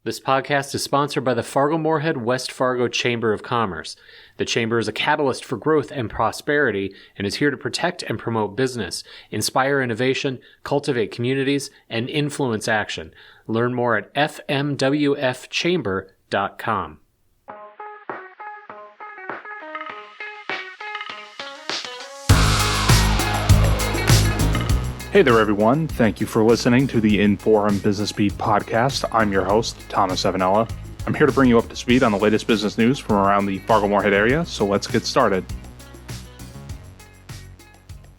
This podcast is sponsored by the Fargo-Moorhead West Fargo Chamber of Commerce. The Chamber is a catalyst for growth and prosperity and is here to protect and promote business, inspire innovation, cultivate communities, and influence action. Learn more at fmwfchamber.com. Hey there, everyone. Thank you for listening to the In-Forum Business Beat podcast. I'm your host, Thomas Avanella. I'm here to bring you up to speed on the latest business news from around the Fargo-Moorhead area, so let's get started.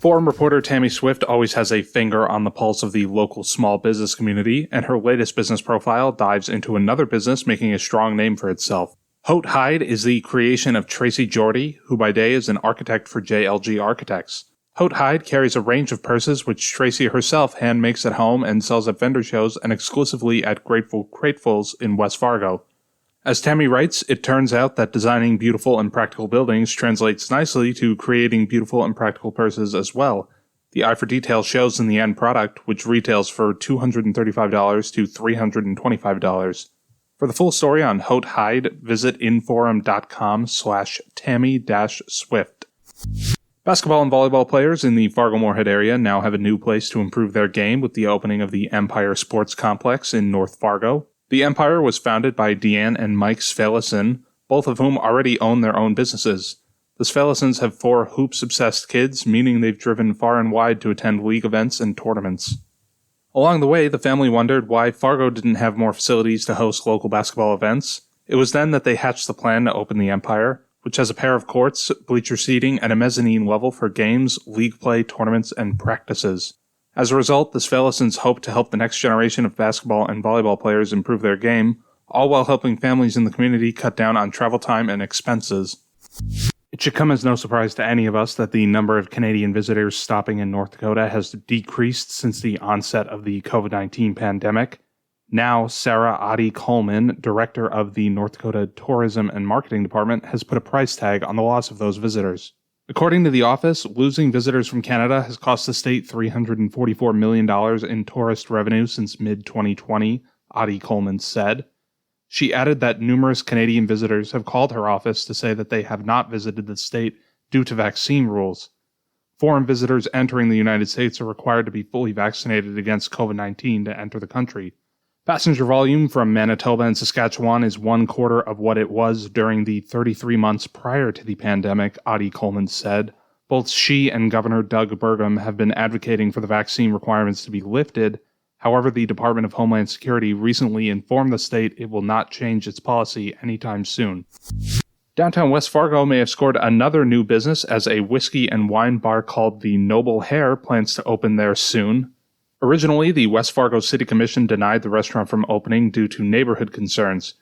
Forum reporter Tammy Swift always has a finger on the pulse of the local small business community, and her latest business profile dives into another business making a strong name for itself. Haute Hide is the creation of Tracy Jordy, who by day is an architect for JLG Architects. Haute Hide carries a range of purses which Tracy herself hand makes at home and sells at vendor shows and exclusively at Grateful Cratefuls in West Fargo. As Tammy writes, it turns out that designing beautiful and practical buildings translates nicely to creating beautiful and practical purses as well. The eye for detail shows in the end product, which retails for $235 to $325. For the full story on Haute Hide, visit inforum.com/Tammy-Swift. Basketball and volleyball players in the Fargo-Moorhead area now have a new place to improve their game with the opening of the Empire Sports Complex in North Fargo. The Empire was founded by Deanne and Mike Svelison, both of whom already own their own businesses. The Svelisons have 4 hoops-obsessed kids, meaning they've driven far and wide to attend league events and tournaments. Along the way, the family wondered why Fargo didn't have more facilities to host local basketball events. It was then that they hatched the plan to open the Empire, which has a pair of courts, bleacher seating, and a mezzanine level for games, league play, tournaments, and practices. As a result, the Svelisons hope to help the next generation of basketball and volleyball players improve their game, all while helping families in the community cut down on travel time and expenses. It should come as no surprise to any of us that the number of Canadian visitors stopping in North Dakota has decreased since the onset of the COVID-19 pandemic. Now, Sarah Adi Coleman, director of the North Dakota Tourism and Marketing Department, has put a price tag on the loss of those visitors. According to the office, losing visitors from Canada has cost the state $344 million in tourist revenue since mid-2020, Adi Coleman said. She added that numerous Canadian visitors have called her office to say that they have not visited the state due to vaccine rules. Foreign visitors entering the United States are required to be fully vaccinated against COVID-19 to enter the country. Passenger volume from Manitoba and Saskatchewan is 1/4 of what it was during the 33 months prior to the pandemic, Adi Coleman said. Both she and Governor Doug Burgum have been advocating for the vaccine requirements to be lifted. However, the Department of Homeland Security recently informed the state it will not change its policy anytime soon. Downtown West Fargo may have scored another new business as a whiskey and wine bar called the Noble Hare plans to open there soon. Originally, the West Fargo City Commission denied the restaurant from opening due to neighborhood concerns.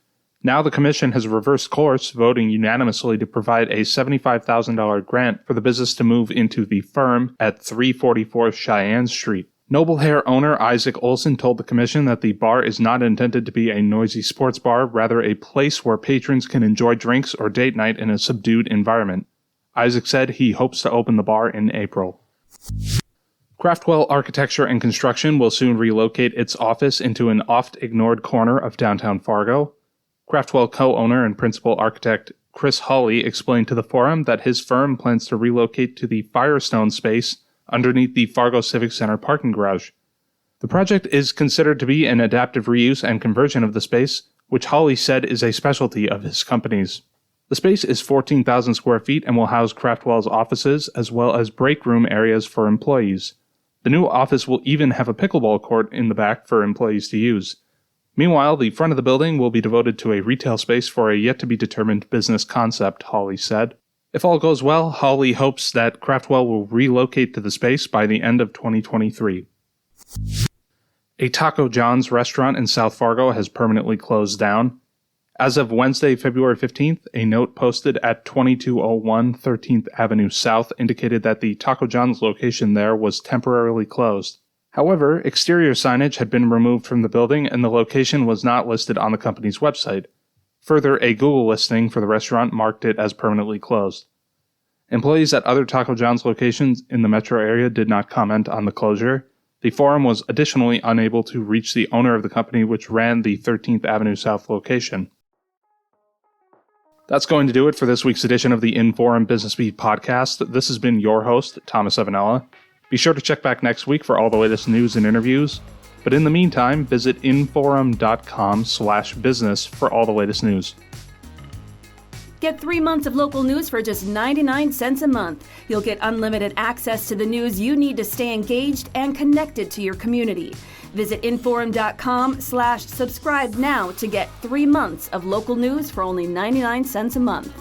Now the commission has reversed course, voting unanimously to provide a $75,000 grant for the business to move into the Firm at 344 Cheyenne Street. Noble Hare owner Isaac Olson told the commission that the bar is not intended to be a noisy sports bar, rather a place where patrons can enjoy drinks or date night in a subdued environment. Isaac said he hopes to open the bar in April. Craftwell Architecture and Construction will soon relocate its office into an oft-ignored corner of downtown Fargo. Craftwell co-owner and principal architect Chris Hawley explained to the forum that his firm plans to relocate to the Firestone space underneath the Fargo Civic Center parking garage. The project is considered to be an adaptive reuse and conversion of the space, which Hawley said is a specialty of his company's. The space is 14,000 square feet and will house Craftwell's offices as well as break room areas for employees. The new office will even have a pickleball court in the back for employees to use. Meanwhile, the front of the building will be devoted to a retail space for a yet-to-be-determined business concept, Hawley said. If all goes well, Hawley hopes that Craftwell will relocate to the space by the end of 2023. A Taco John's restaurant in South Fargo has permanently closed down. As of Wednesday, February 15th, a note posted at 2201 13th Avenue South indicated that the Taco John's location there was temporarily closed. However, exterior signage had been removed from the building and the location was not listed on the company's website. Further, a Google listing for the restaurant marked it as permanently closed. Employees at other Taco John's locations in the metro area did not comment on the closure. The forum was additionally unable to reach the owner of the company which ran the 13th Avenue South location. That's going to do it for this week's edition of the In-Forum Business Beat podcast. This has been your host, Thomas Avanella. Be sure to check back next week for all the latest news and interviews. But in the meantime, visit inforum.com/business for all the latest news. Get 3 months of local news for just 99 cents a month. You'll get unlimited access to the news you need to stay engaged and connected to your community. Visit inforum.com/subscribe now to get 3 months of local news for only 99 cents a month.